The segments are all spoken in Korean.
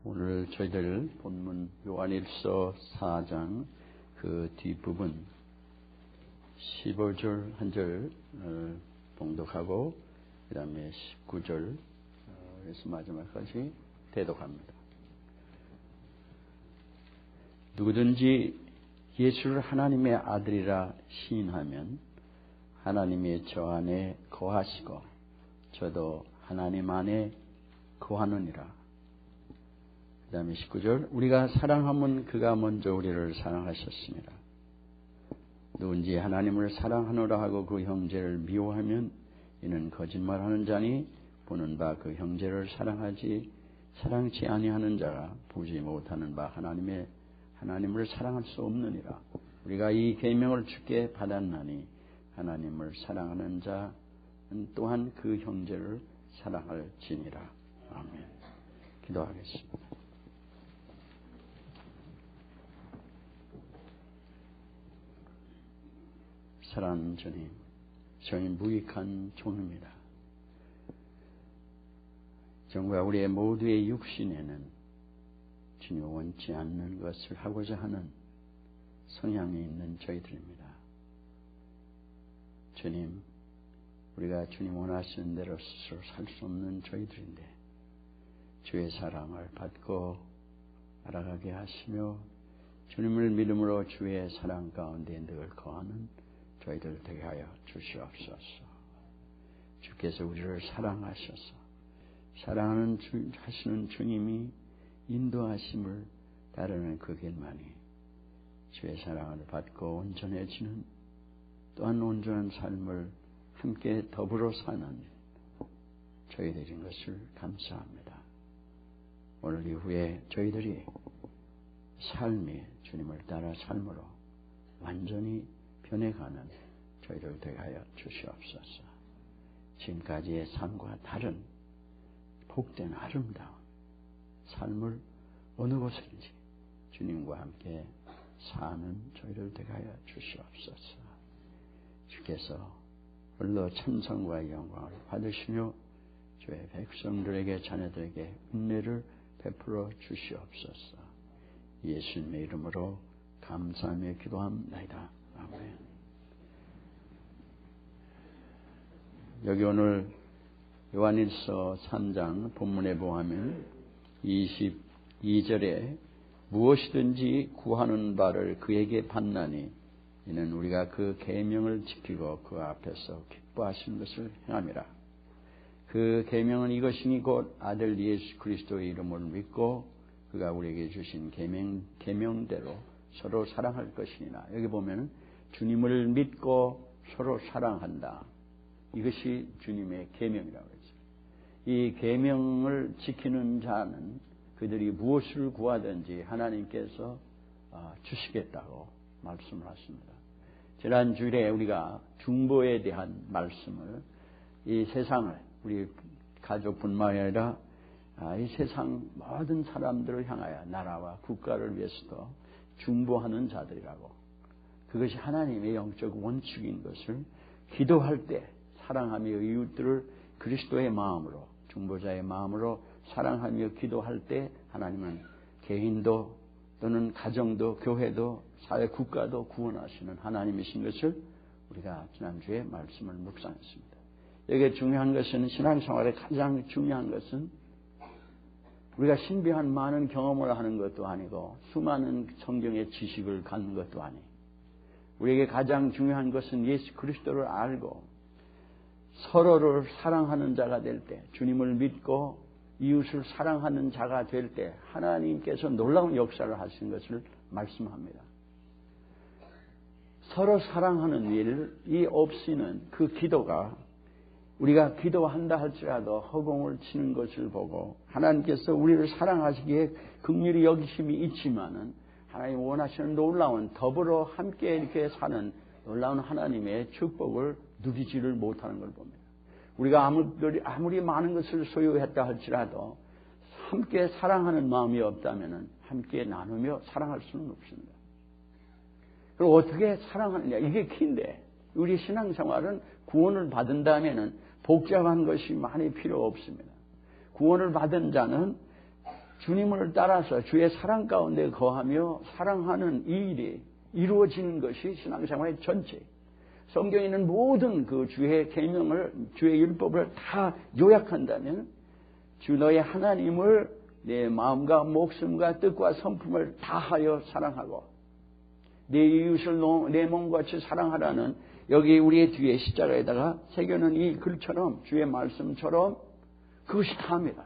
오늘 저희들 본문 요한일서 4장 그 뒷부분 15절 한 절 봉독하고 그 다음에 19절에서 마지막까지 대독합니다. 누구든지 예수를 하나님의 아들이라 시인하면 하나님이 저 안에 거하시고 저도 하나님 안에 거하느니라. 그 다음에 19절 우리가 사랑하면 그가 먼저 우리를 사랑하셨습니다. 누군지 하나님을 사랑하노라 하고 그 형제를 미워하면 이는 거짓말하는 자니 보는 바 그 형제를 사랑치 아니하는 자가 보지 못하는 바 하나님을 사랑할 수 없느니라. 우리가 이 계명을 주께 받았나니 하나님을 사랑하는 자는 또한 그 형제를 사랑할지니라. 아멘. 기도하겠습니다. 사랑하는 주님, 저희 무익한 종입니다. 정말 우리의 모두의 육신에는 주님 원치 않는 것을 하고자 하는 성향이 있는 저희들입니다. 주님, 우리가 주님 원하시는 대로 스스로 살 수 없는 저희들인데 주의 사랑을 받고 알아가게 하시며 주님을 믿음으로 주의 사랑 가운데 늘 거하는 저희들 되게 하여 주시옵소서. 주께서 우리를 사랑하셔서 하시는 주님이 인도하심을 따르는 그 길만이 주의 사랑을 받고 온전해지는 또한 온전한 삶을 함께 더불어 사는 저희들인 것을 감사합니다. 오늘 이후에 저희들이 삶이 주님을 따라 삶으로 완전히 변해가는 저희들 되게 하여 주시옵소서. 지금까지의 삶과 다른 복된 아름다운 삶을 어느 곳든지 주님과 함께 사는 저희들 되게 하여 주시옵소서. 주께서 홀로 찬송과 영광을 받으시며 주의 백성들에게 자녀들에게 은혜를 베풀어 주시옵소서. 예수님의 이름으로 감사하며 기도합니다. 아멘. 여기 오늘 요한일서 3장 본문에 보면 22절에 무엇이든지 구하는 바를 그에게 받나니 이는 우리가 그 계명을 지키고 그 앞에서 기뻐하시는 것을 행함이라. 그 계명은 이것이니 곧 아들 예수 그리스도의 이름을 믿고 그가 우리에게 주신 계명대로 서로 사랑할 것이니라. 여기 보면 주님을 믿고 서로 사랑한다. 이것이 주님의 계명이라고 했죠. 이 계명을 지키는 자는 그들이 무엇을 구하든지 하나님께서 주시겠다고 말씀을 하십니다. 지난 주일에 우리가 중보에 대한 말씀을 이 세상을 우리 가족뿐만 아니라 이 세상 모든 사람들을 향하여 나라와 국가를 위해서도 중보하는 자들이라고, 그것이 하나님의 영적 원칙인 것을 기도할 때 사랑하며 이웃들을 그리스도의 마음으로, 중보자의 마음으로 사랑하며 기도할 때 하나님은 개인도 또는 가정도 교회도 사회 국가도 구원하시는 하나님이신 것을 우리가 지난주에 말씀을 묵상했습니다. 여기에 중요한 것은, 신앙생활에 가장 중요한 것은 우리가 신비한 많은 경험을 하는 것도 아니고 수많은 성경의 지식을 갖는 것도 아니고, 우리에게 가장 중요한 것은 예수 그리스도를 알고 서로를 사랑하는 자가 될 때, 주님을 믿고 이웃을 사랑하는 자가 될 때 하나님께서 놀라운 역사를 하시는 것을 말씀합니다. 서로 사랑하는 일이 없이는 그 기도가, 우리가 기도한다 할지라도 허공을 치는 것을 보고 하나님께서 우리를 사랑하시기에 긍휼히 여기심이 있지만은 하나님 원하시는 놀라운 더불어 함께 이렇게 사는 놀라운 하나님의 축복을 누리지를 못하는 걸 봅니다. 우리가 아무리 많은 것을 소유했다 할지라도 함께 사랑하는 마음이 없다면은 함께 나누며 사랑할 수는 없습니다. 그리고 어떻게 사랑하느냐, 이게 키인데, 우리 신앙생활은 구원을 받은다면은 복잡한 것이 많이 필요 없습니다. 구원을 받은 자는 주님을 따라서 주의 사랑 가운데 거하며 사랑하는 이 일이 이루어지는 것이 신앙생활의 전체. 성경에 있는 모든 그 주의 계명을, 주의 율법을 다 요약한다면 주 너의 하나님을 내 마음과 목숨과 뜻과 성품을 다하여 사랑하고 내 이웃을 내 몸같이 사랑하라는 여기 우리의 뒤에 십자가에다가 새겨놓은 이 글처럼 주의 말씀처럼 그것이 다입니다.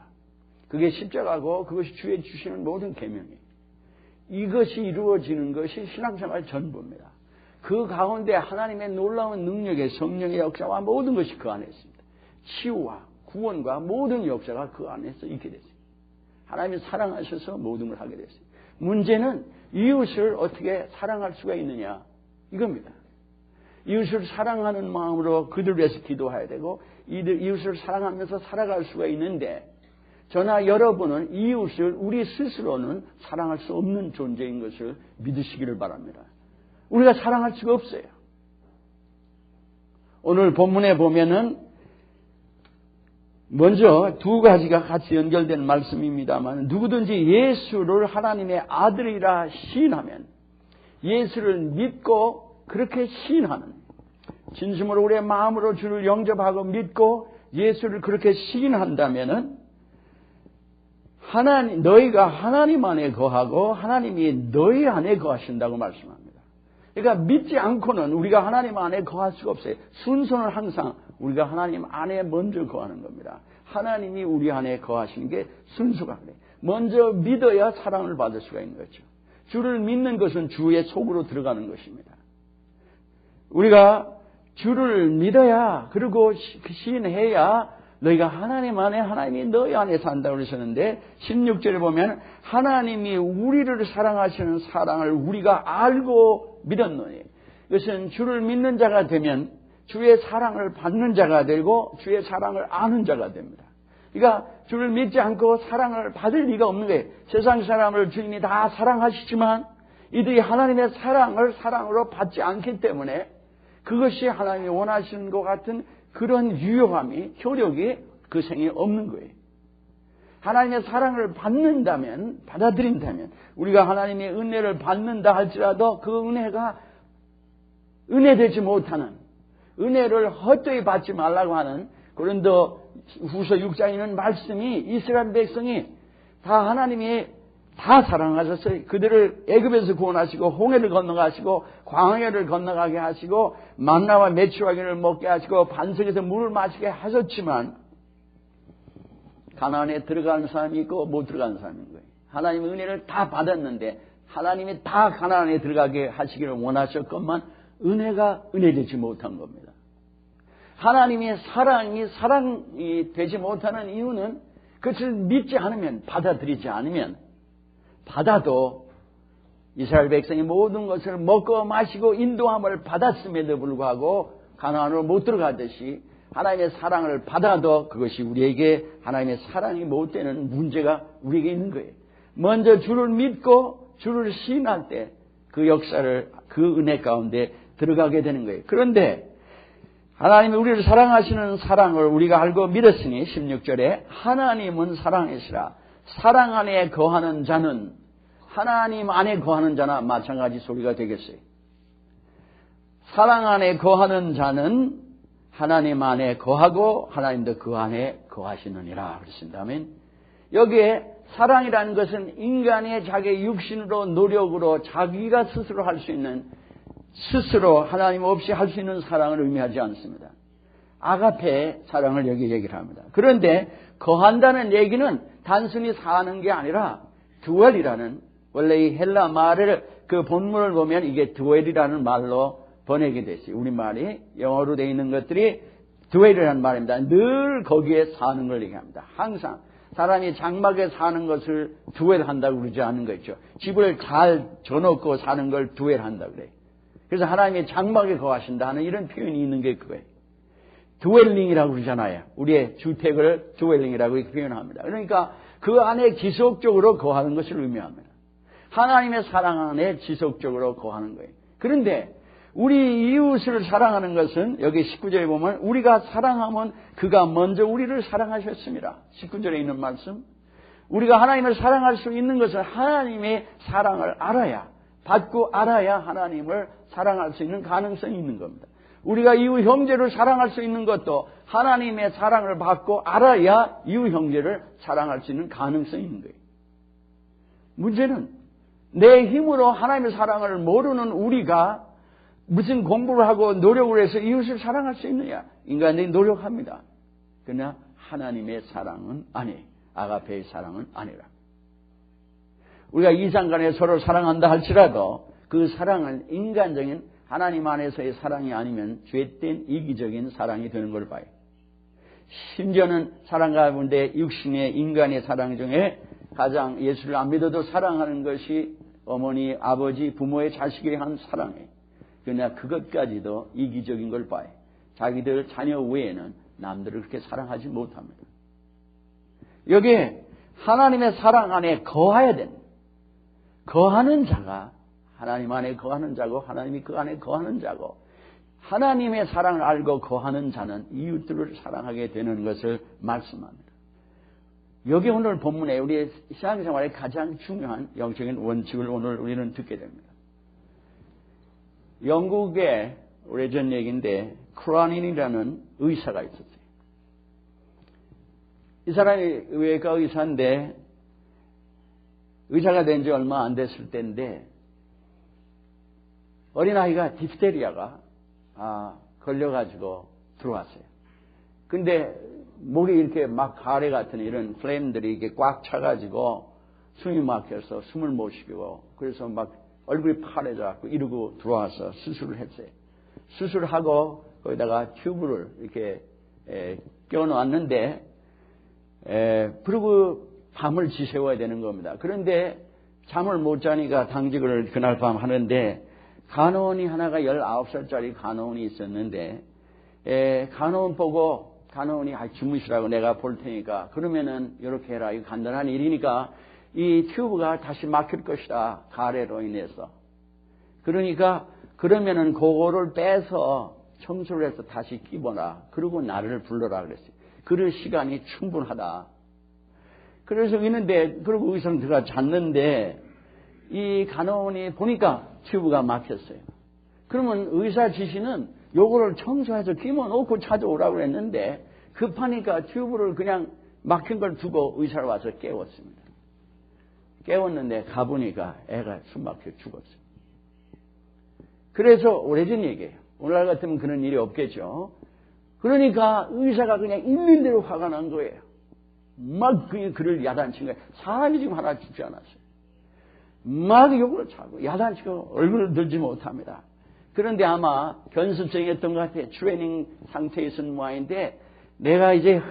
그게 십자가고 그것이 주의 주시는 모든 계명이에요. 이것이 이루어지는 것이 신앙생활 전부입니다. 그 가운데 하나님의 놀라운 능력의 성령의 역사와 모든 것이 그 안에 있습니다. 치유와 구원과 모든 역사가 그 안에서 있게 됐습니다. 하나님이 사랑하셔서 모든 걸 하게 됐어요. 문제는 이웃을 어떻게 사랑할 수가 있느냐 이겁니다. 이웃을 사랑하는 마음으로 그들 위해서 기도해야 되고 이웃을 사랑하면서 살아갈 수가 있는데 저나 여러분은 이웃을 우리 스스로는 사랑할 수 없는 존재인 것을 믿으시기를 바랍니다. 우리가 사랑할 수가 없어요. 오늘 본문에 보면은 먼저 두 가지가 같이 연결된 말씀입니다만 누구든지 예수를 하나님의 아들이라 시인하면 예수를 믿고 그렇게 시인하는 진심으로 우리의 마음으로 주를 영접하고 믿고 예수를 그렇게 시인한다면은 너희가 하나님 안에 거하고 하나님이 너희 안에 거하신다고 말씀합니다. 그러니까 믿지 않고는 우리가 하나님 안에 거할 수가 없어요. 순서는 항상 우리가 하나님 안에 먼저 거하는 겁니다. 하나님이 우리 안에 거하시는 게 순서가 그래요. 먼저 믿어야 사랑을 받을 수가 있는 거죠. 주를 믿는 것은 주의 속으로 들어가는 것입니다. 우리가 주를 믿어야 그리고 시인해야 너희가 하나님 안에 하나님이 너희 안에 산다고 그러셨는데 16절에 보면 하나님이 우리를 사랑하시는 사랑을 우리가 알고 믿었노니 이것은 주를 믿는 자가 되면 주의 사랑을 받는 자가 되고 주의 사랑을 아는 자가 됩니다. 그러니까 주를 믿지 않고 사랑을 받을 리가 없는 거예요. 세상 사람을 주님이 다 사랑하시지만 이들이 하나님의 사랑을 사랑으로 받지 않기 때문에 그것이 하나님이 원하시는 것 같은 그런 유효함이 효력이 그 생에 없는 거예요. 하나님의 사랑을 받는다면 받아들인다면 우리가 하나님의 은혜를 받는다 할지라도 그 은혜가 은혜되지 못하는 은혜를 헛되이 받지 말라고 하는 고린도 후서 6장에 있는 말씀이 이스라엘 백성이 다 하나님이 다 사랑하셨어요. 그들을 애굽에서 구원하시고 홍해를 건너가시고 광야를 건너가게 하시고 만나와 메추라기를 먹게 하시고 반석에서 물을 마시게 하셨지만 가나안에 들어가는 사람이 있고 못 들어가는 사람인 거예요. 하나님의 은혜를 다 받았는데 하나님이 다 가나안에 들어가게 하시기를 원하셨건만 은혜가 은혜되지 못한 겁니다. 하나님의 사랑이 되지 못하는 이유는 그것을 믿지 않으면 받아들이지 않으면 받아도 이스라엘 백성이 모든 것을 먹고 마시고 인도함을 받았음에도 불구하고 가나안으로 못 들어가듯이 하나님의 사랑을 받아도 그것이 우리에게 하나님의 사랑이 못 되는 문제가 우리에게 있는 거예요. 먼저 주를 믿고 주를 시인할 때 그 역사를 그 은혜 가운데 들어가게 되는 거예요. 그런데 하나님이 우리를 사랑하시는 사랑을 우리가 알고 믿었으니 16절에 하나님은 사랑이시라. 사랑 안에 거하는 자는 하나님 안에 거하는 자나 마찬가지 소리가 되겠어요. 사랑 안에 거하는 자는 하나님 안에 거하고 하나님도 그 안에 거하시느니라 그러신다면 여기에 사랑이라는 것은 인간의 자기 육신으로 노력으로 자기가 스스로 할 수 있는 스스로 하나님 없이 할 수 있는 사랑을 의미하지 않습니다. 아가페의 사랑을 여기 얘기를 합니다. 그런데 거한다는 얘기는 단순히 사는 게 아니라 두얼이라는 원래 이 헬라 말을 그 본문을 보면 이게 두얼이라는 말로 번역이 됐어요. 우리말이 영어로 되어 있는 것들이 두얼이라는 말입니다. 늘 거기에 사는 걸 얘기합니다. 항상 사람이 장막에 사는 것을 두얼한다고 그러지 않는 거 있죠. 집을 잘 져놓고 사는 걸 두얼한다고 그래요. 그래서 하나님이 장막에 거하신다 하는 이런 표현이 있는 게 그거예요. 드웰링이라고 그러잖아요. 우리의 주택을 드웰링이라고 표현합니다. 그러니까 그 안에 지속적으로 거하는 것을 의미합니다. 하나님의 사랑 안에 지속적으로 거하는 거예요. 그런데 우리 이웃을 사랑하는 것은 여기 19절에 보면 우리가 사랑하면 그가 먼저 우리를 사랑하셨습니다. 19절에 있는 말씀. 우리가 하나님을 사랑할 수 있는 것은 하나님의 사랑을 알아야, 받고 알아야 하나님을 사랑할 수 있는 가능성이 있는 겁니다. 우리가 이웃 형제를 사랑할 수 있는 것도 하나님의 사랑을 받고 알아야 이웃 형제를 사랑할 수 있는 가능성이 있는 거예요. 문제는 내 힘으로 하나님의 사랑을 모르는 우리가 무슨 공부를 하고 노력을 해서 이웃을 사랑할 수 있느냐? 인간들이 노력합니다. 그러나 하나님의 사랑은 아니에요. 아가페의 사랑은 아니라. 우리가 이상간에 서로 사랑한다 할지라도 그 사랑은 인간적인 하나님 안에서의 사랑이 아니면 죄된 이기적인 사랑이 되는 걸 봐요. 심지어는 사랑 가운데 육신의 인간의 사랑 중에 가장 예수를 안 믿어도 사랑하는 것이 어머니, 아버지, 부모의 자식에 한 사랑이에요. 그러나 그것까지도 이기적인 걸 봐요. 자기들 자녀 외에는 남들을 그렇게 사랑하지 못합니다. 여기에 하나님의 사랑 안에 거해야 됩니다. 거하는 자가 하나님 안에 거하는 자고 하나님이 그 안에 거하는 자고 하나님의 사랑을 알고 거하는 자는 이웃들을 사랑하게 되는 것을 말씀합니다. 여기 오늘 본문에 우리의 신앙생활의 가장 중요한 영적인 원칙을 오늘 우리는 듣게 됩니다. 영국에 오래전 얘기인데 크라닌이라는 의사가 있었어요. 이 사람이 외과 의사인데 의사가 된 지 얼마 안 됐을 때인데 어린아이가 딥스테리아가 걸려가지고 들어왔어요. 근데 목이 이렇게 막 가래 같은 이런 플레임들이 이렇게 꽉 차가지고 숨이 막혀서 숨을 못 쉬고 그래서 막 얼굴이 파래져갖고 이러고 들어와서 수술을 했어요. 수술하고 거기다가 튜브를 이렇게 껴놓았는데 그리고 밤을 지새워야 되는 겁니다. 그런데 잠을 못 자니까 당직을 그날 밤 하는데 간호원이 하나가 19살짜리 간호원이 있었는데 간호원 보고 간호원이 주무시라고 내가 볼 테니까 그러면은 이렇게 해라. 이거 간단한 일이니까 이 튜브가 다시 막힐 것이다. 가래로 인해서. 그러니까 그러면은 그거를 빼서 청소를 해서 다시 끼워라. 그리고 나를 불러라 그랬어요. 그럴 시간이 충분하다. 그래서 있는데 그리고 의사는 들어가 잤는데 이 간호원이 보니까 튜브가 막혔어요. 그러면 의사 지시는 요거를 청소해서 끼워 놓고 찾아오라고 했는데 급하니까 튜브를 그냥 막힌 걸 두고 의사를 와서 깨웠습니다. 깨웠는데 가보니까 애가 숨막혀 죽었어요. 그래서 오래전 얘기예요. 오늘날 같으면 그런 일이 없겠죠. 그러니까 의사가 그냥 있는 대로 화가 난 거예요. 막 그를 야단친 거예요. 사람이 지금 하나 죽지 않았어요. 막 욕을 차고 야단치고 얼굴을 들지 못합니다. 그런데 아마 견습생이었던 것 같아요. 트레이닝 상태에 있은 모양인데 내가 이제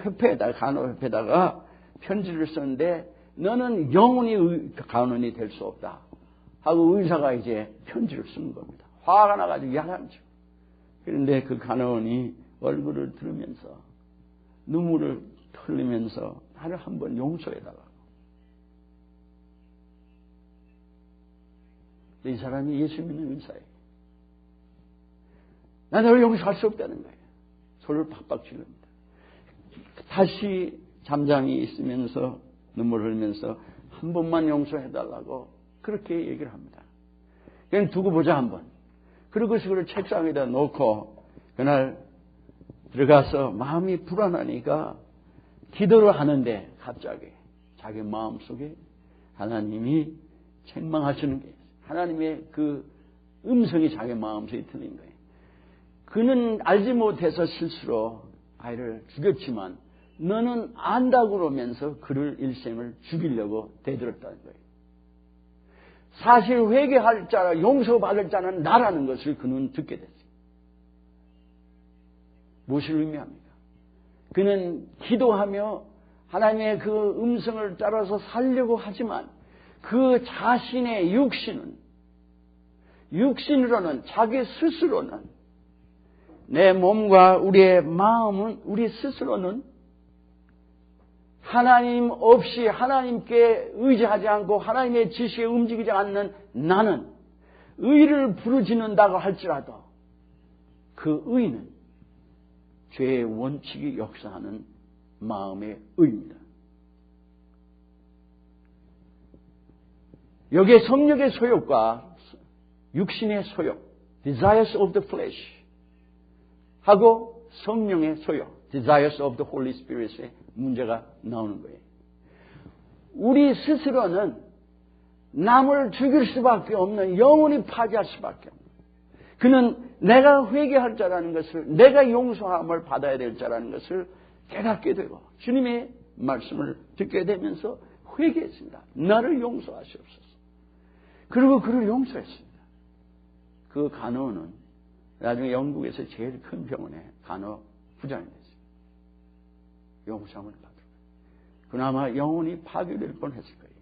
간호협회에다가 편지를 썼는데 너는 영원히 간호원이 될 수 없다 하고 의사가 이제 편지를 쓴 겁니다. 화가 나가지고 야단치고. 그런데 그 간호원이 얼굴을 들으면서 눈물을 흘리면서 나를 한번 용서해달라고. 이 사람이 예수 믿는 의사예요. 나 너를 용서할 수 없다는 거예요. 소리를 팍팍 지릅니다. 다시 잠잠히 있으면서 눈물을 흘리면서 한 번만 용서해달라고 그렇게 얘기를 합니다. 그냥 두고 보자 한번. 그리고 그걸 책상에다 놓고 그날 들어가서 마음이 불안하니까 기도를 하는데 갑자기 자기 마음속에 하나님이 책망하시는 게 있어요. 하나님의 그 음성이 자기 마음속에 들린 거예요. 그는 알지 못해서 실수로 아이를 죽였지만 너는 안다고 그러면서 그를 일생을 죽이려고 대들었다는 거예요. 사실 회개할 자라 용서받을 자는 나라는 것을 그는 듣게 됐어요. 무엇을 의미합니까? 그는 기도하며 하나님의 그 음성을 따라서 살려고 하지만 그 자신의 육신으로는 자기 스스로는 내 몸과 우리의 마음은 우리 스스로는 하나님 없이 하나님께 의지하지 않고 하나님의 지시에 움직이지 않는 나는 의를 부르짖는다고 할지라도 그 의는 죄의 원칙이 역사하는 마음의 의입니다. 여기에 성령의 소욕과 육신의 소욕, desires of the flesh 하고 성령의 소욕, desires of the Holy Spirit의 문제가 나오는 거예요. 우리 스스로는 남을 죽일 수밖에 없는, 영원히 파괴할 수밖에 없는, 그는 내가 회개할 자라는 것을, 내가 용서함을 받아야 될 자라는 것을 깨닫게 되고 주님의 말씀을 듣게 되면서 회개했습니다. 나를 용서하시옵소서. 그리고 그를 용서했습니다. 그 간호는 나중에 영국에서 제일 큰 병원에 간호 부장이 됐어요. 용서함을 받으러. 그나마 영혼이 파괴될 뻔했을 거예요.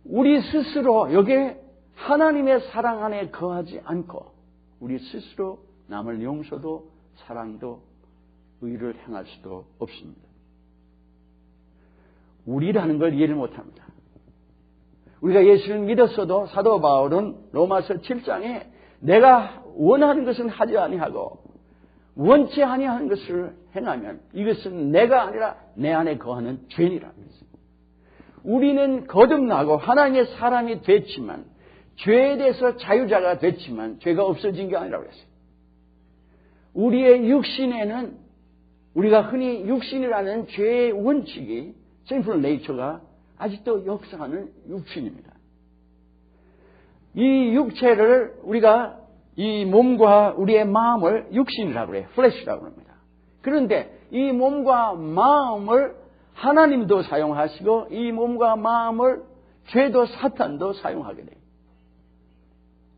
우리 스스로 여기에 하나님의 사랑 안에 거하지 않고 우리 스스로 남을 용서도 사랑도 의를 행할 수도 없습니다. 우리라는 걸 이해를 못합니다. 우리가 예수를 믿었어도 사도 바울은 로마서 7장에 내가 원하는 것은 하지 아니하고 원치 아니하는 것을 행하면 이것은 내가 아니라 내 안에 거하는 죄니라. 우리는 거듭나고 하나님의 사람이 됐지만 죄에 대해서 자유자가 됐지만 죄가 없어진 게 아니라고 했어요. 우리의 육신에는 우리가 흔히 육신이라는 죄의 원칙이 sinful nature가 아직도 역사하는 육신입니다. 이 육체를 우리가 이 몸과 우리의 마음을 육신이라고 해요. flesh라고 합니다. 그런데 이 몸과 마음을 하나님도 사용하시고 이 몸과 마음을 죄도 사탄도 사용하게 돼요.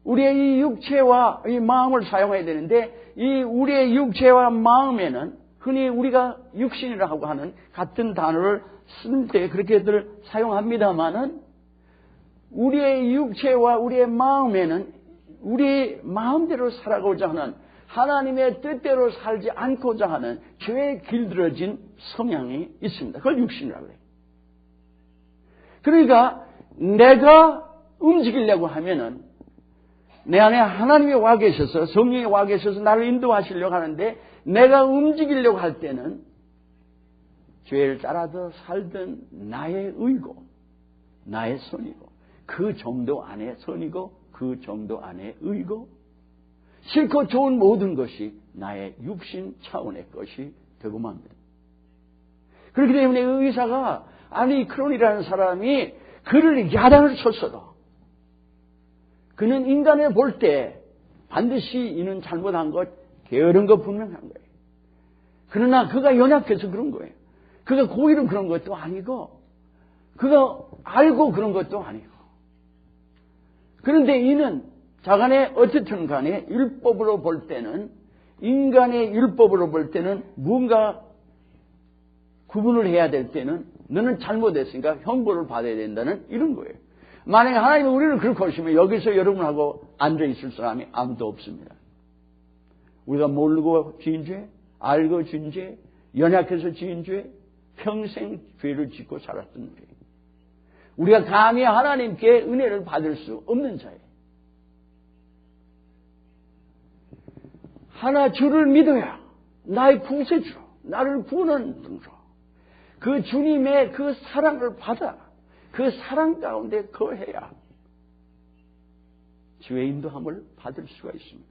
우리의 이 육체와 이 마음을 사용해야 되는데 이 우리의 육체와 마음에는 흔히 우리가 육신이라고 하는 같은 단어를 쓸 때 그렇게들 사용합니다마는 우리의 육체와 우리의 마음에는 우리 마음대로 살아가고자 하는 하나님의 뜻대로 살지 않고자 하는 죄에 길들여진 성향이 있습니다. 그걸 육신이라고 해요. 그러니까 내가 움직이려고 하면은 내 안에 하나님이 와 계셔서 성령이 와 계셔서 나를 인도하시려고 하는데 내가 움직이려고 할 때는 죄를 따라서 살던 나의 의고 나의 선이고 그 정도 안에 선이고 그 정도 안에 의고 싫고 좋은 모든 것이 나의 육신 차원의 것이 되고 맙니다. 그렇기 때문에 의사가 아니 크론이라는 사람이 그를 야단을 쳤어도 그는 인간을 볼 때 반드시 이는 잘못한 것, 게으른 것 분명한 거예요. 그러나 그가 연약해서 그런 거예요. 그가 고의로 그런 것도 아니고 그가 알고 그런 것도 아니고 그런데 이는 자간에 어쨌든 간에 율법으로 볼 때는 인간의 율법으로 볼 때는 뭔가 구분을 해야 될 때는 너는 잘못했으니까 형벌을 받아야 된다는 이런 거예요. 만약에 하나님이 우리를 그렇게 하시면 여기서 여러분하고 앉아있을 사람이 아무도 없습니다. 우리가 모르고 지은 죄, 알고 지은 죄, 연약해서 지은 죄, 평생 죄를 짓고 살았던 죄. 우리가 감히 하나님께 은혜를 받을 수 없는 자예요. 하나 주를 믿어야 나의 구세주로 나를 구원하는 분으로 그 주님의 그 사랑을 받아 그 사랑 가운데 거해야 주의 인도함을 받을 수가 있습니다.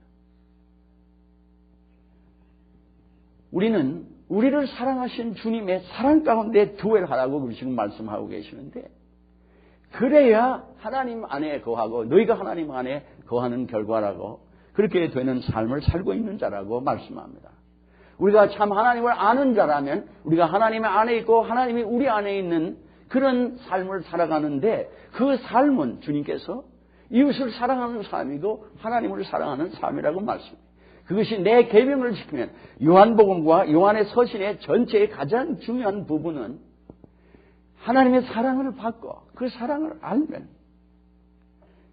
우리는 우리를 사랑하신 주님의 사랑 가운데 두어하라고 지금 말씀하고 계시는데 그래야 하나님 안에 거하고 너희가 하나님 안에 거하는 결과라고 그렇게 되는 삶을 살고 있는 자라고 말씀합니다. 우리가 참 하나님을 아는 자라면 우리가 하나님 안에 있고 하나님이 우리 안에 있는 그런 삶을 살아가는데 그 삶은 주님께서 이웃을 사랑하는 삶이고 하나님을 사랑하는 삶이라고 말씀합니다. 그것이 내 계명을 지키면 요한복음과 요한의 서신의 전체의 가장 중요한 부분은 하나님의 사랑을 받고 그 사랑을 알면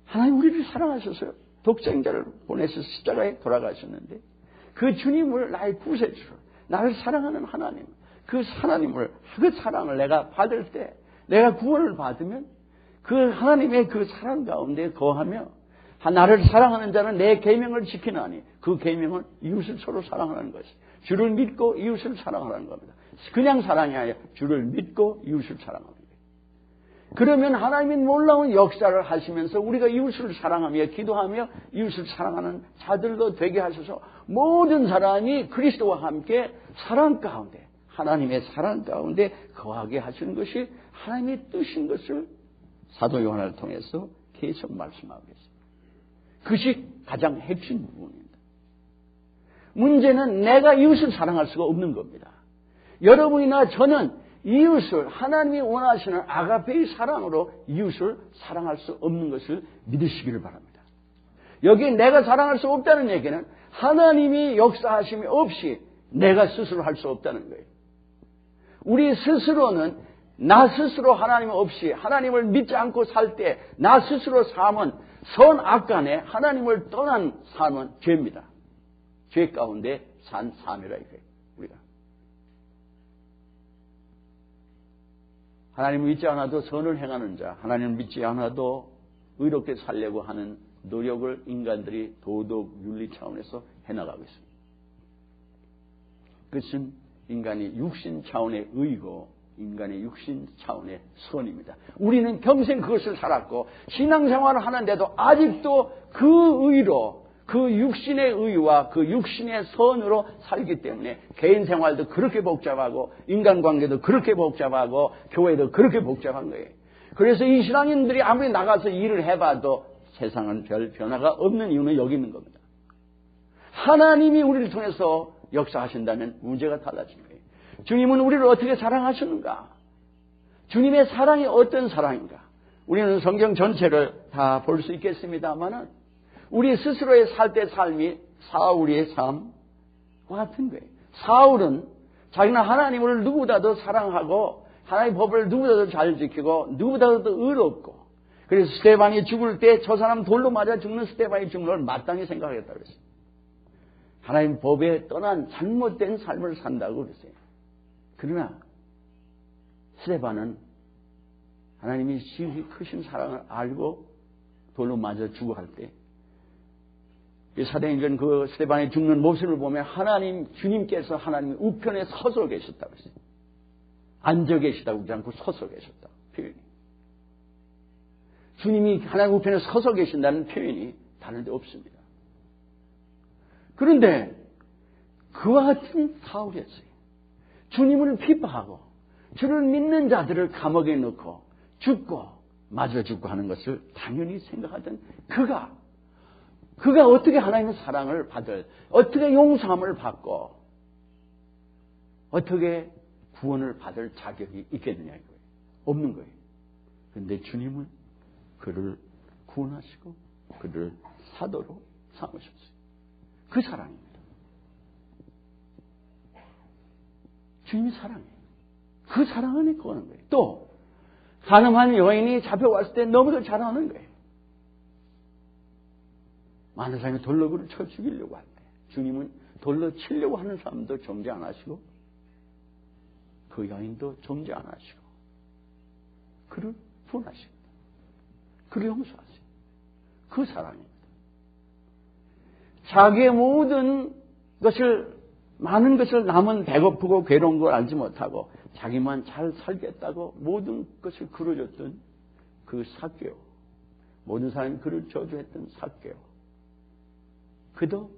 하나님 우리를 사랑하셔서 독생자를 보내서 십자가에 돌아가셨는데 그 주님을 나의 구세주로 나를 사랑하는 하나님 그 하나님을 그 사랑을 내가 받을 때 내가 구원을 받으면 그 하나님의 그 사랑 가운데 거하며 나를 사랑하는 자는 내 계명을 지키나니 그 계명은 이웃을 서로 사랑하는 것이 주를 믿고 이웃을 사랑하는 겁니다. 그냥 사랑이 아니라 주를 믿고 이웃을 사랑하는 거예요. 그러면 하나님이 놀라운 역사를 하시면서 우리가 이웃을 사랑하며 기도하며 이웃을 사랑하는 자들도 되게 하셔서 모든 사람이 그리스도와 함께 사랑 가운데, 하나님의 사랑 가운데 거하게 하시는 것이 하나님의 뜻인 것을 사도 요한을 통해서 계속 말씀하고 있습니다. 그것이 가장 핵심 부분입니다. 문제는 내가 이웃을 사랑할 수가 없는 겁니다. 여러분이나 저는 이웃을 하나님이 원하시는 아가페의 사랑으로 이웃을 사랑할 수 없는 것을 믿으시기를 바랍니다. 여기 내가 사랑할 수 없다는 얘기는 하나님이 역사하심이 없이 내가 스스로 할 수 없다는 거예요. 우리 스스로는 나 스스로 하나님 없이 하나님을 믿지 않고 살 때 나 스스로 삶은 선악 간에 하나님을 떠난 삶은 죄입니다. 죄 가운데 산 삶이라 이거예요. 우리가 하나님을 믿지 않아도 선을 행하는 자, 하나님을 믿지 않아도 의롭게 살려고 하는 노력을 인간들이 도덕 윤리 차원에서 해나가고 있습니다. 그것은 인간이 육신 차원의 의고 인간의 육신 차원의 선입니다. 우리는 평생 그것을 살았고 신앙생활을 하는데도 아직도 그 의로, 그 육신의 의와 그 육신의 선으로 살기 때문에 개인 생활도 그렇게 복잡하고 인간관계도 그렇게 복잡하고 교회도 그렇게 복잡한 거예요. 그래서 이 신앙인들이 아무리 나가서 일을 해봐도 세상은 별 변화가 없는 이유는 여기 있는 겁니다. 하나님이 우리를 통해서 역사하신다면 문제가 달라진 거예요. 주님은 우리를 어떻게 사랑하셨는가? 주님의 사랑이 어떤 사랑인가? 우리는 성경 전체를 다 볼 수 있겠습니다만은 우리 스스로의 살 때 삶이 사울의 삶과 같은 거예요. 사울은 자기는 하나님을 누구보다도 사랑하고 하나님의 법을 누구보다도 잘 지키고 누구보다도 의롭고 그래서 스데반이 죽을 때 저 사람 돌로 맞아 죽는 스데반이 죽는 걸 마땅히 생각했다고 했어요. 하나님 법에 떠난 잘못된 삶을 산다고 그랬어요. 그러나 스데반은 하나님이 지극히 크신 사랑을 알고 돌로 맞아 죽어갈 때 사도행전 그 스데반이 죽는 모습을 보면 주님께서 하나님의 우편에 서서 계셨다고 했어요. 앉아 계시다고 그러지 않고 서서 계셨다. 표현이. 주님이 하나님 우편에 서서 계신다는 표현이 다른 데 없습니다. 그런데 그와 같은 사울이었어요. 주님을 비방하고 주를 믿는 자들을 감옥에 넣고 죽고 맞아 죽고 하는 것을 당연히 생각하던 그가 어떻게 하나님의 사랑을 받을, 어떻게 용서함을 받고, 어떻게 구원을 받을 자격이 있겠느냐 이거예요. 없는 거예요. 그런데 주님은 그를 구원하시고 그를 사도로 삼으셨어요. 그 사랑입니다. 주님이 사랑해요. 그 사랑 안에 거하는 거예요. 또 가늠한 여인이 잡혀왔을 때 너무도 잘하는 거예요. 많은 사람이 돌로 그를 쳐 죽이려고 할 때 주님은 돌로 치려고 하는 사람도 정죄 안 하시고 그 여인도 정죄 안 하시고 그를 구원하십니다. 그를 용서하세요. 그 사랑입니다. 자기의 모든 것을 많은 것을 남은 배고프고 괴로운 걸 알지 못하고 자기만 잘 살겠다고 모든 것을 그려줬던 그 삭개오, 모든 사람이 그를 저주했던 삭개오, 그도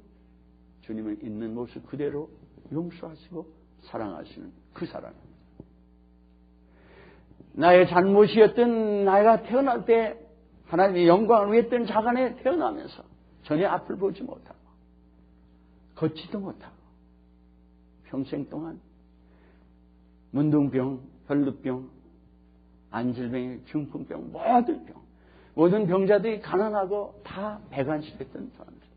주님을 있는 모습 그대로 용서하시고 사랑하시는 그 사랑입니다. 나의 잘못이었던 나이가 태어날 때 하나님의 영광을 위했던 자간에 태어나면서 전혀 앞을 보지 못하고 걷지도 못하고 평생 동안 문둥병, 혈루병, 안질병, 중풍병, 모든 병자들이 가난하고 다 배관시켰던 사람들.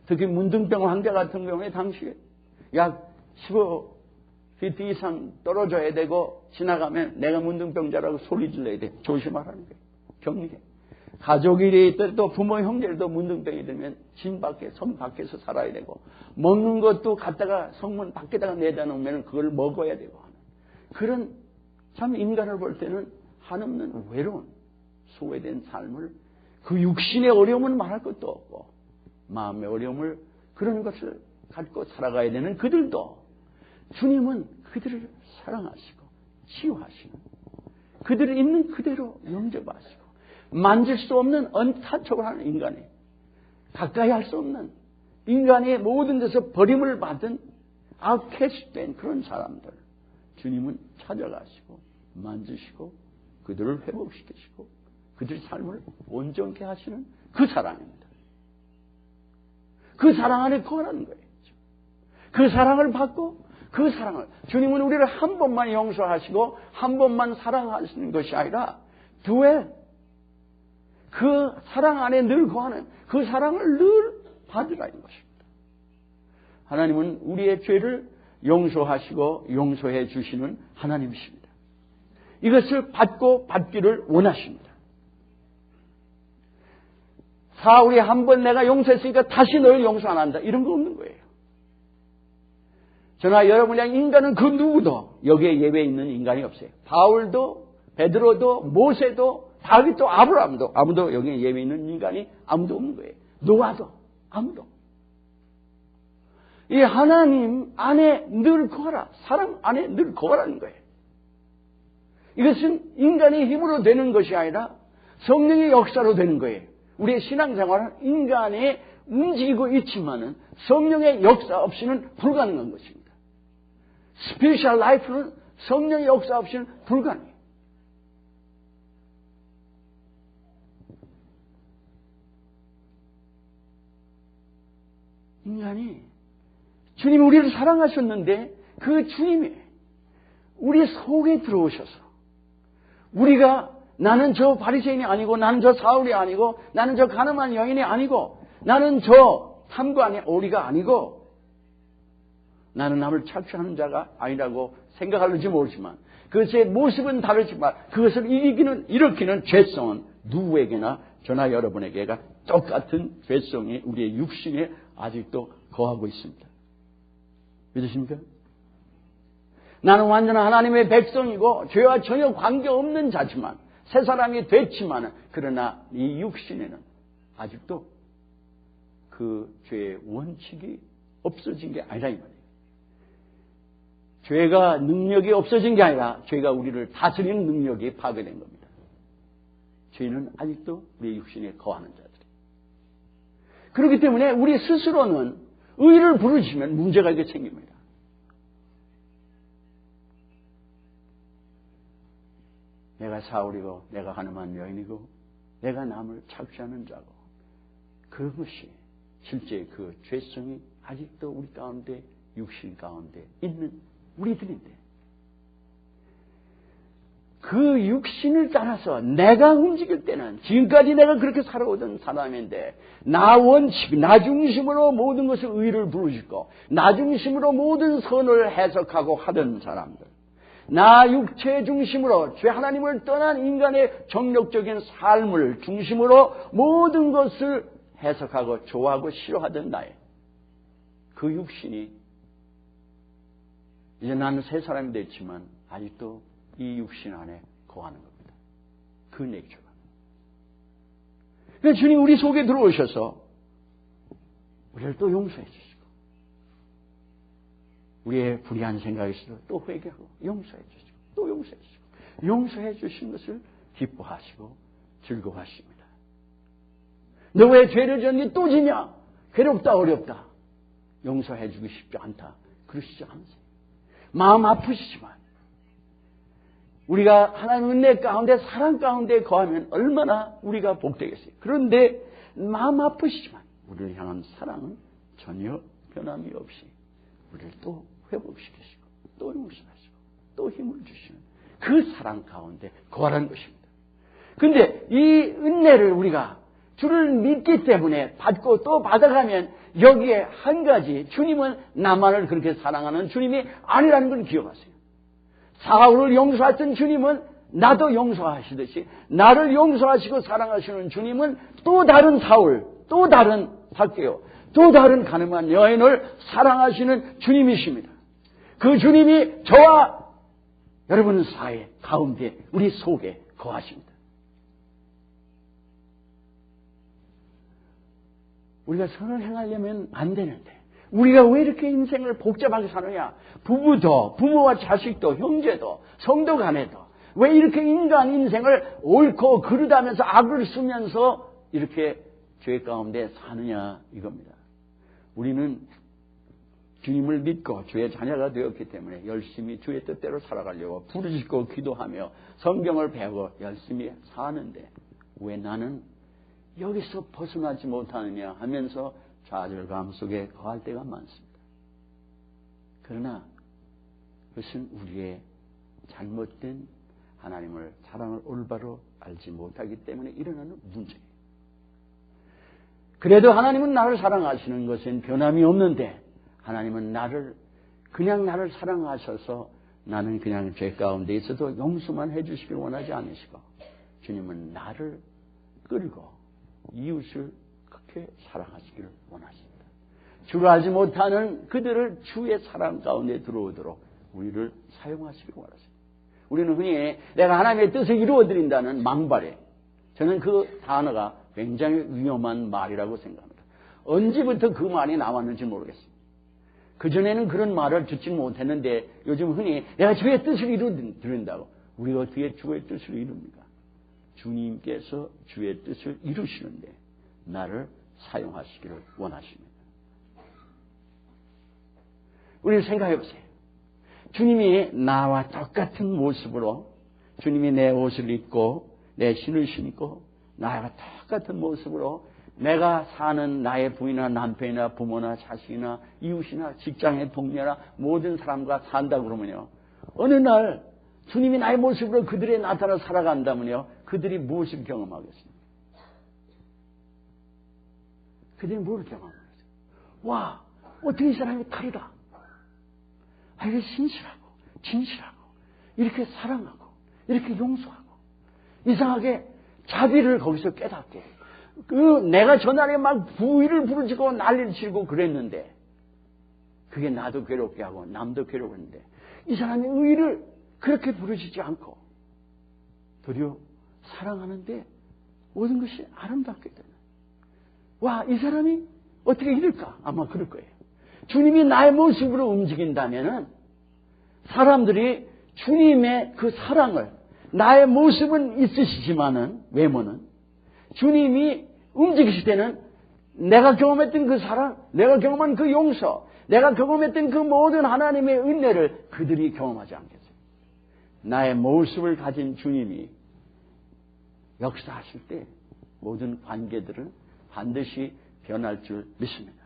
특히 문둥병 환자 같은 경우에 당시에 약 15피트 이상 떨어져야 되고 지나가면 내가 문둥병자라고 소리 질러야 돼. 조심하라는 거예요. 격리해. 가족이 있더라도 부모 형제들도 문둥병이 들면 진 밖에 성 밖에서 살아야 되고 먹는 것도 갖다가 성문 밖에다가 내다 놓으면 그걸 먹어야 되고 하는 그런 참 인간을 볼 때는 한없는 외로운 소외된 삶을 그 육신의 어려움은 말할 것도 없고 마음의 어려움을 그런 것을 갖고 살아가야 되는 그들도 주님은 그들을 사랑하시고 치유하시는 그들이 있는 그대로 영접하시고 만질 수 없는 언타처블한 인간이 가까이 할 수 없는 인간의 모든 데서 버림을 받은 아웃캐스트된 그런 사람들 주님은 찾아가시고 만지시고 그들을 회복시키시고 그들의 삶을 온전케 하시는 그 사랑입니다. 그 사랑 안에 거하는 거예요. 그 사랑을 받고 그 사랑을 주님은 우리를 한 번만 용서하시고 한 번만 사랑하시는 것이 아니라 두에 그 사랑 안에 늘 거하는 그 사랑을 늘 받으라는 것입니다. 하나님은 우리의 죄를 용서하시고 용서해 주시는 하나님이십니다. 이것을 받고 받기를 원하십니다. 사울이 한 번 내가 용서했으니까 다시 너를 용서 안 한다. 이런 거 없는 거예요. 저나 여러분의 인간은 그 누구도 여기에 예외 있는 인간이 없어요. 바울도 베드로도 모세도 다윗도 아브라함도 아무도 여기에 예외 있는 인간이 아무도 없는 거예요. 노아도 아무도. 이 하나님 안에 늘 거하라. 사랑 안에 늘 거하라는 거예요. 이것은 인간의 힘으로 되는 것이 아니라 성령의 역사로 되는 거예요. 우리의 신앙생활은 인간의 움직이고 있지만은 성령의 역사 없이는 불가능한 것입니다. 스피리추얼 라이프는 성령의 역사 없이는 불가능해요. 인간이 주님이 우리를 사랑하셨는데 그 주님이 우리 속에 들어오셔서 우리가 나는 저 바리새인이 아니고 나는 저 사울이 아니고 나는 저 가늠한 여인이 아니고 나는 저 탐관이 오리가 아니고 나는 남을 착취하는 자가 아니라고 생각할지 모르지만 그것의 모습은 다르지만 그것을 일으키는 죄성은 누구에게나 저나 여러분에게가 똑같은 죄성이 우리의 육신에 아직도 거하고 있습니다. 믿으십니까? 나는 완전한 하나님의 백성이고 죄와 전혀 관계없는 자지만 새 사람이 됐지만 그러나 이 육신에는 아직도 그 죄의 원칙이 없어진 게 아니라 이 말이에요. 죄가 능력이 없어진 게 아니라 죄가 우리를 다스리는 능력이 파괴된 겁니다. 죄는 아직도 우리 육신에 거하는 자들이에요. 그렇기 때문에 우리 스스로는 의를 부르시면 문제가 이렇게 생깁니다. 내가 사울이고 내가 가늠한 여인이고 내가 남을 착취하는 자고 그것이 실제 그 죄성이 아직도 우리 가운데 육신 가운데 있는 우리들인데 그 육신을 따라서 내가 움직일 때는 지금까지 내가 그렇게 살아오던 사람인데 나 원칙, 나 중심으로 모든 것을 의를 부르시고 나 중심으로 모든 선을 해석하고 하던 사람들 나 육체 중심으로 죄 하나님을 떠난 인간의 정력적인 삶을 중심으로 모든 것을 해석하고 좋아하고 싫어하던 나의 그 육신이 이제 나는 새 사람이 됐지만 아직도 이 육신 안에 거하는 겁니다. 그 내처가. 그래서 주님 우리 속에 들어오셔서 우리를 또 용서해 주시고 우리의 불의한 생각이 있어도 또 회개하고 용서해 주시고 또 용서해 주시고 용서해 주신 것을 기뻐하시고 즐거워하십니다. 너 왜 죄를 졌니 또 지냐? 괴롭다 어렵다. 용서해 주기 쉽지 않다. 그러시지 않으세요. 마음 아프시지만 우리가 하나님의 은혜 가운데 사랑 가운데 거하면 얼마나 우리가 복되겠어요. 그런데 마음 아프시지만 우리를 향한 사랑은 전혀 변함이 없이 우리를 또 회복시키시고 또 용서하시고 또 힘을 주시는 그 사랑 가운데 거하라는 것입니다. 그런데 이 은혜를 우리가 주를 믿기 때문에 받고 또 받아가면 여기에 한 가지 주님은 나만을 그렇게 사랑하는 주님이 아니라는 걸 기억하세요. 사울을 용서했던 주님은 나도 용서하시듯이 나를 용서하시고 사랑하시는 주님은 또 다른 사울, 또 다른 삭개오, 또 다른 가늠한 여인을 사랑하시는 주님이십니다. 그 주님이 저와 여러분 사이 가운데 우리 속에 거하십니다. 우리가 선을 행하려면 안 되는데 우리가 왜 이렇게 인생을 복잡하게 사느냐? 부부도 부모와 자식도 형제도 성도 간에도 왜 이렇게 인간 인생을 옳고 그르다면서 악을 쓰면서 이렇게 죄 가운데 사느냐 이겁니다. 우리는 주님을 믿고 주의 자녀가 되었기 때문에 열심히 주의 뜻대로 살아가려고 부르짖고 기도하며 성경을 배우고 열심히 사는데 왜 나는 여기서 벗어나지 못하느냐 하면서 좌절감 속에 거할 때가 많습니다. 그러나 그것은 우리의 잘못된 하나님을 사랑을 올바로 알지 못하기 때문에 일어나는 문제예요. 그래도 하나님은 나를 사랑하시는 것은 변함이 없는데 하나님은 그냥 나를 사랑하셔서 나는 그냥 죄 가운데 있어도 용서만 해주시길 원하지 않으시고 주님은 나를 끌고 이웃을 그렇게 사랑하시기를 원하십니다. 주를 알지 못하는 그들을 주의 사랑 가운데 들어오도록 우리를 사용하시길 원하십니다. 우리는 흔히 내가 하나님의 뜻을 이루어드린다는 망발에 저는 그 단어가 굉장히 위험한 말이라고 생각합니다. 언제부터 그 말이 나왔는지 모르겠습니다. 그전에는 그런 말을 듣지 못했는데 요즘 흔히 내가 주의 뜻을 이루어드린다고 우리가 어떻게 주의 뜻을 이룹니까? 주님께서 주의 뜻을 이루시는데 나를 사용하시기를 원하십니다. 우리 생각해 보세요. 주님이 나와 똑같은 모습으로 주님이 내 옷을 입고 내 신을 신고 나와 똑같은 모습으로 내가 사는 나의 부인이나 남편이나 부모나 자식이나 이웃이나 직장의 동료나 모든 사람과 산다 그러면요. 어느 날 주님이 나의 모습으로 그들에 나타나 살아간다면요. 그들이 무엇을 경험하겠습니까? 그들이 무엇을 경험하겠어요? 와, 어떻게 이 사람이 다르다. 이렇게 신실하고 진실하고 이렇게 사랑하고 이렇게 용서하고 이상하게 자비를 거기서 깨닫게 내가 전날에 막 부의를 부르짖고 난리를 치고 그랬는데 그게 나도 괴롭게 하고 남도 괴롭는데 이 사람이 의를 그렇게 부르짖지 않고 도리어 사랑하는데 모든 것이 아름답게 되는 와, 이 사람이 어떻게 이럴까? 아마 그럴 거예요. 주님이 나의 모습으로 움직인다면은 사람들이 주님의 그 사랑을 나의 모습은 있으시지만은 외모는 주님이 움직이실 때는 내가 경험했던 그 사랑, 내가 경험한 그 용서, 내가 경험했던 그 모든 하나님의 은혜를 그들이 경험하지 않겠어요. 나의 모습을 가진 주님이 역사하실 때 모든 관계들은 반드시 변할 줄 믿습니다.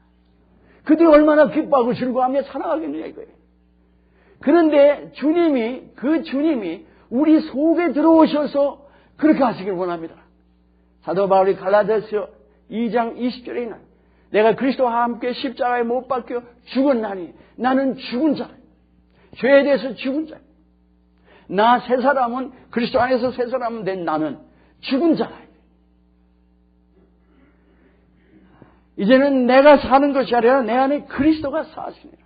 그들이 얼마나 기뻐하고 즐거워하며 살아가겠느냐 이거예요. 그런데 그 주님이 우리 속에 들어오셔서 그렇게 하시길 원합니다. 사도 바울이 갈라디아서 2장 20절에 있는 내가 그리스도와 함께 십자가에 못 박혀 죽었나니 나는 죽은 자라. 죄에 대해서 죽은 자라. 나 새 사람은 그리스도 안에서 새 사람은 된 나는 죽은 자라. 이제는 내가 사는 것이 아니라 내 안에 그리스도가 사시니라.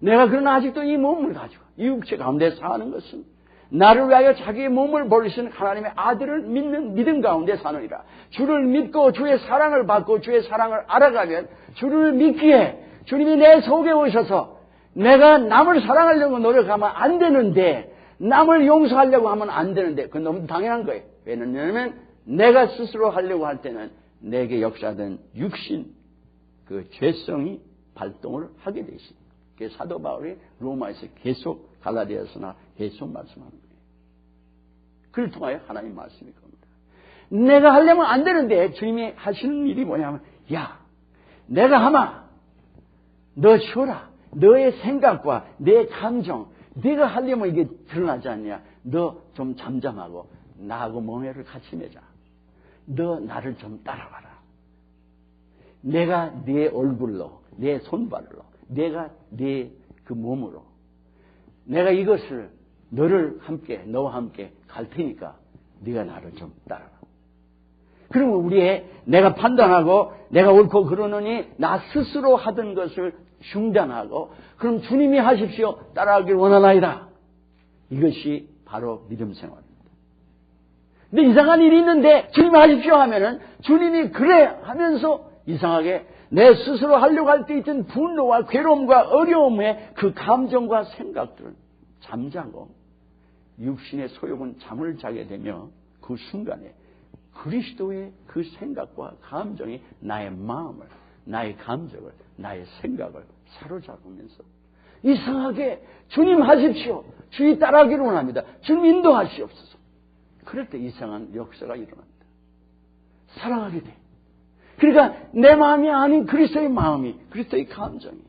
내가 그러나 아직도 이 몸을 가지고 이 육체 가운데 사는 것은 나를 위하여 자기의 몸을 버리신 하나님의 아들을 믿는 믿음 가운데 사느니라. 주를 믿고 주의 사랑을 받고 주의 사랑을 알아가면 주를 믿기에 주님이 내 속에 오셔서 내가 남을 사랑하려고 노력하면 안 되는데 남을 용서하려고 하면 안 되는데 그건 너무 당연한 거예요. 왜냐하면 내가 스스로 하려고 할 때는 내게 역사된 육신 그 죄성이 발동을 하게 돼 있습니다. 그게 사도 바울이 로마에서 계속 갈라디아서나 계속 말씀하는 거예요. 그를 통하여 하나님 말씀이 겁니다. 내가 하려면 안 되는데 주님이 하시는 일이 뭐냐면 야 내가 하마 너 쉬어라. 너의 생각과 내 감정 네가 하려면 이게 드러나지 않냐. 너 좀 잠잠하고 나하고 멍해를 같이 내자. 너 나를 좀 따라와라. 내가 네 얼굴로 내 손발로 내가 네 그 몸으로 내가 이것을 너와 함께 갈 테니까 네가 나를 좀 따라와. 그러면 내가 판단하고 내가 옳고 그러느니 나 스스로 하던 것을 중단하고 그럼 주님이 하십시오. 따라하길 원하나이다. 이것이 바로 믿음 생활입니다. 근데 이상한 일이 있는데 주님이 하십시오 하면은 주님이 그래 하면서 이상하게 내 스스로 하려고 할 때 있던 분노와 괴로움과 어려움의 그 감정과 생각들을 잠자고 육신의 소욕은 잠을 자게 되며 그 순간에 그리스도의 그 생각과 감정이 나의 마음을, 나의 감정을, 나의 생각을 사로잡으면서 이상하게 주님 하십시오. 주의 따라하기를 원합니다. 주님 인도하시옵소서. 그럴 때 이상한 역사가 일어납니다. 사랑하게 돼. 그러니까 내 마음이 아닌 그리스도의 마음이, 그리스도의 감정이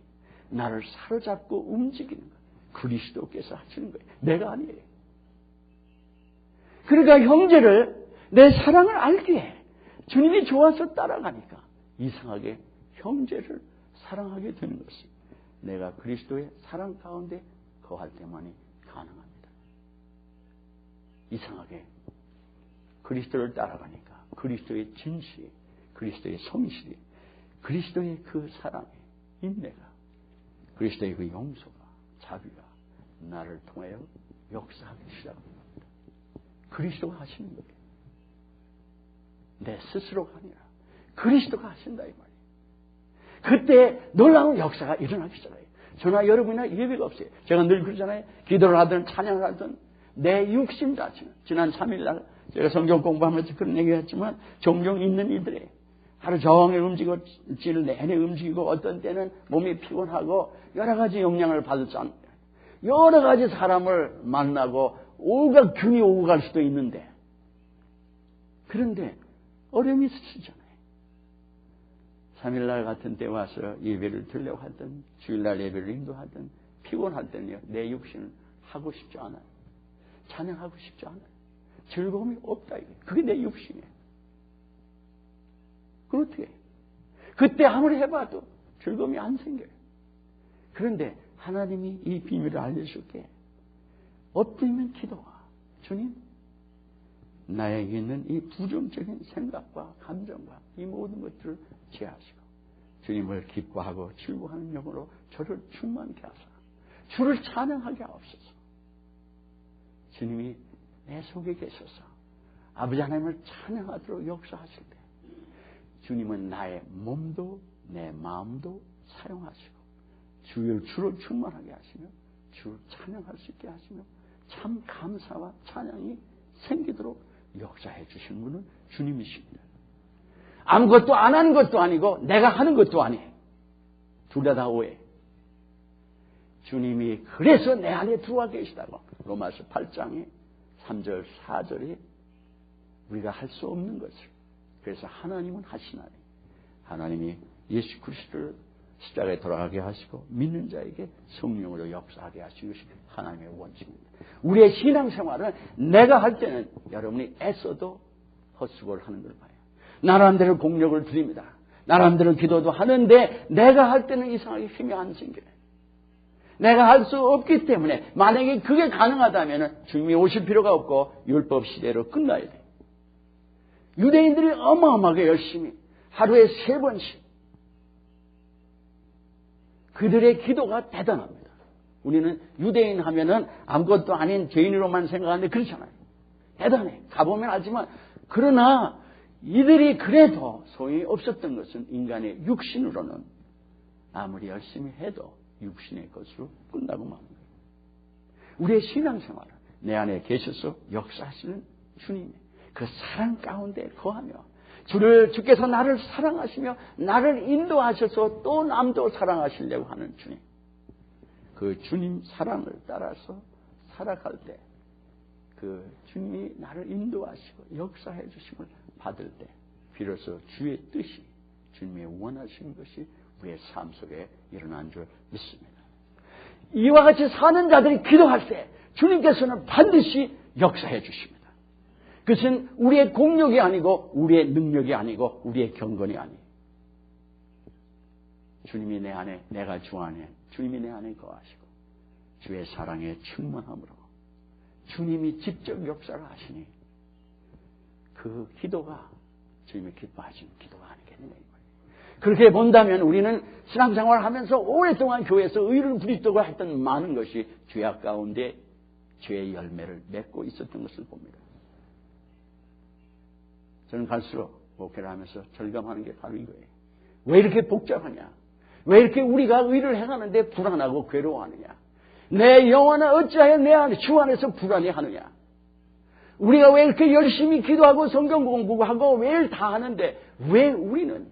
나를 사로잡고 움직이는 거예요. 그리스도께서 하시는 거예요. 내가 아니에요. 그러니까 형제를, 내 사랑을 알기에 주님이 좋아서 따라가니까 이상하게 형제를 사랑하게 되는 것입니다. 내가 그리스도의 사랑 가운데 거할 때만이 가능합니다. 이상하게 그리스도를 따라가니까 그리스도의 진실이, 그리스도의 성실이, 그리스도의 그 사랑의 인내가, 그리스도의 그 용서가, 자비가 나를 통하여 역사하기 시작합니다. 그리스도가 하시는 거예요. 내 스스로가 아니라 그리스도가 하신다 이 말이에요. 그때 놀라운 역사가 일어나기 시작해요. 저나 여러분이나 예배가 없어요. 제가 늘 그러잖아요. 기도를 하든 찬양을 하든 내 육신 자체는, 지난 3일날 제가 성경 공부하면서 그런 얘기했지만 종종 있는 이들이 하루 종일 움직이고 내내 움직이고 어떤 때는 몸이 피곤하고 여러 가지 영향을 받았잖아요. 여러 가지 사람을 만나고 균이 오고 갈 수도 있는데, 그런데 어려움이 있으시잖아요. 3일날 같은 때 와서 예배를 드리려고 하든 주일날 예배를 인도하든 피곤할 때는요, 내 육신을 하고 싶지 않아요. 찬양하고 싶지 않아요. 즐거움이 없다 이게. 그게 내 육신이에요. 그럼 어떻게 해요? 그때 아무리 해봐도 즐거움이 안 생겨요. 그런데 하나님이 이 비밀을 알려줄게. 엎드리면 기도가, 주님, 나에게 있는 이 부정적인 생각과 감정과 이 모든 것들을 제하시고 주님을 기뻐하고 즐거워하는 영으로 저를 충만케 하사 주를 찬양하게 하옵소서. 주님이 내 속에 계셔서 아버지 하나님을 찬양하도록 역사하실 때 주님은 나의 몸도 내 마음도 사용하시고 주를 충만하게 하시며 주를 찬양할 수 있게 하시며 참 감사와 찬양이 생기도록 역사해 주신 분은 주님이십니다. 아무것도 안 하는 것도 아니고 내가 하는 것도 아니에요. 둘 다 오해. 주님이 그래서 내 안에 들어와 계시다고 로마서 8장에 3절 4절에 우리가 할 수 없는 것을, 그래서 하나님은 하시나니 하나님이 예수 그리스도를 십자가에 돌아가게 하시고 믿는 자에게 성령으로 역사하게 하시는 것이 하나님의 원칙입니다. 우리의 신앙생활은 내가 할 때는 여러분이 애써도 헛수고를 하는 걸 봐요. 나름대로 공력을 드립니다. 나름대로 기도도 하는데 내가 할 때는 이상하게 힘이 안 생겨요. 내가 할 수 없기 때문에 만약에 그게 가능하다면 주님이 오실 필요가 없고 율법 시대로 끝나야 돼요. 유대인들이 어마어마하게 열심히 하루에 3번씩 그들의 기도가 대단합니다. 우리는 유대인 하면은 아무것도 아닌 죄인으로만 생각하는데 그렇잖아요. 대단해. 가보면 알지만, 그러나 이들이 그래도 소용이 없었던 것은 인간의 육신으로는 아무리 열심히 해도 육신의 것으로 끝나고 마는 거예요. 우리의 신앙생활은 내 안에 계셔서 역사하시는 주님의 그 사랑 가운데 거하며 주께서 나를 사랑하시며 나를 인도하셔서 또 남도 사랑하시려고 하는 주님, 그 주님 사랑을 따라서 살아갈 때 그 주님이 나를 인도하시고 역사해 주심을 받을 때 비로소 주의 뜻이, 주님의 원하시는 것이 우리의 삶 속에 일어난 줄 믿습니다. 이와 같이 사는 자들이 기도할 때 주님께서는 반드시 역사해 주십니다. 그것은 우리의 공력이 아니고 우리의 능력이 아니고 우리의 경건이 아니에요. 주님이 내 안에, 내가 주 안에, 주님이 내 안에 거하시고 주의 사랑에 충만함으로 주님이 직접 역사를 하시니 그 기도가 주님이 기뻐하시는 기도가 아니겠느냐. 그렇게 본다면 우리는 신앙생활을 하면서 오랫동안 교회에서 의를 부리도록 했던 많은 것이 죄악 가운데 죄의 열매를 맺고 있었던 것을 봅니다. 저는 갈수록 목회를 하면서 절감하는 게 바로 이거예요. 왜 이렇게 복잡하냐? 왜 이렇게 우리가 의를 행하는데 불안하고 괴로워하느냐? 내 영혼은 어찌하여 내 안에 주 안에서 불안해하느냐. 우리가 왜 이렇게 열심히 기도하고 성경 공부하고 왜 다 하는데 왜 우리는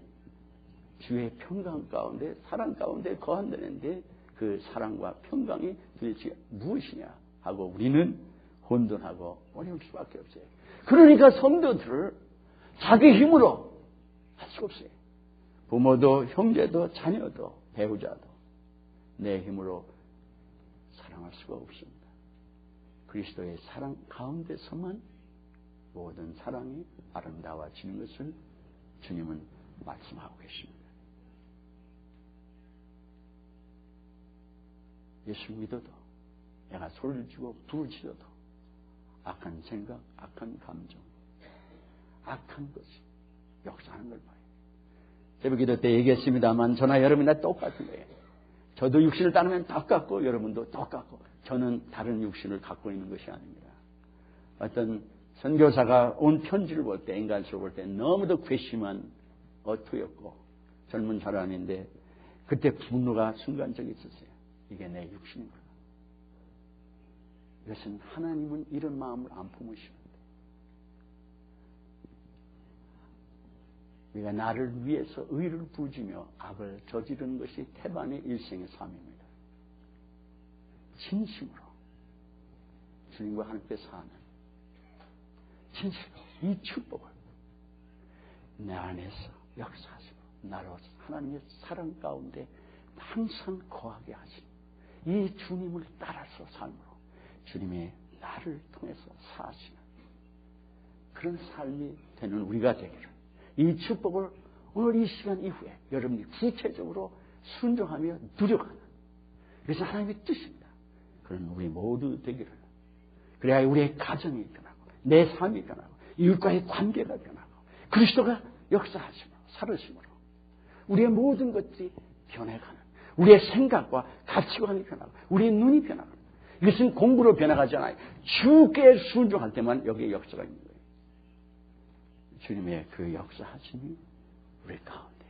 주의 평강 가운데 사랑 가운데 거한다는데 그 사랑과 평강이 도대체 무엇이냐 하고 우리는 혼돈하고 어려울 수밖에 없어요. 그러니까 성도들을 자기 힘으로 할 수가 없어요. 부모도 형제도 자녀도 배우자도 내 힘으로 사랑할 수가 없습니다. 그리스도의 사랑 가운데서만 모든 사랑이 아름다워지는 것을 주님은 말씀하고 계십니다. 예수 믿어도 내가 소리를 지고 불을 지어도 악한 생각, 악한 감정, 악한 것이 역사하는 걸 봐요. 새벽기도 때 얘기했습니다만 저나 여러분이나 똑같은 거예요. 저도 육신을 따르면 똑같고 여러분도 똑같고 저는 다른 육신을 갖고 있는 것이 아닙니다. 어떤 선교사가 온 편지를 볼 때 인간수를 볼 때 너무도 괘씸한 어투였고 젊은 사람인데 그때 분노가 순간적이 있었어요. 이게 내 육신이구나. 이것은 하나님은 이런 마음을 안 품으시는데 우리가 나를 위해서 의를 부지며 악을 저지르는 것이 태반의 일생의 삶입니다. 진심으로 주님과 함께 사는 진실로 이 축복을 내 안에서 역사하시고 나로 하나님의 사랑 가운데 항상 거하게 하시는 이 주님을 따라서 삶으로 주님의 나를 통해서 사시는 그런 삶이 되는 우리가 되기를 이 축복을 오늘 이 시간 이후에 여러분이 구체적으로 순종하며 누려가는 그래서 하나님의 뜻입니다. 그런 우리 모두 되기를 그래야 우리의 가정이 변하고 내 삶이 변하고 이웃과의 관계가 변하고 그리스도가 역사하심으로 살으심으로 우리의 모든 것들이 변해가는 우리의 생각과 가치관이 변하고 우리의 눈이 변하고 이것은 공부로 변화가지 않아요. 주께 순종할 때만 여기에 역사가 있는 거예요. 주님의 그 역사하심이 우리 가운데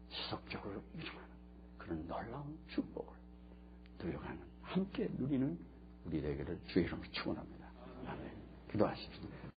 지속적으로 일어나는 그런 놀라운 축복을 누려가는 함께 누리는 우리 되기를 주의 이름으로 축원합니다. 아멘. 기도하십시다.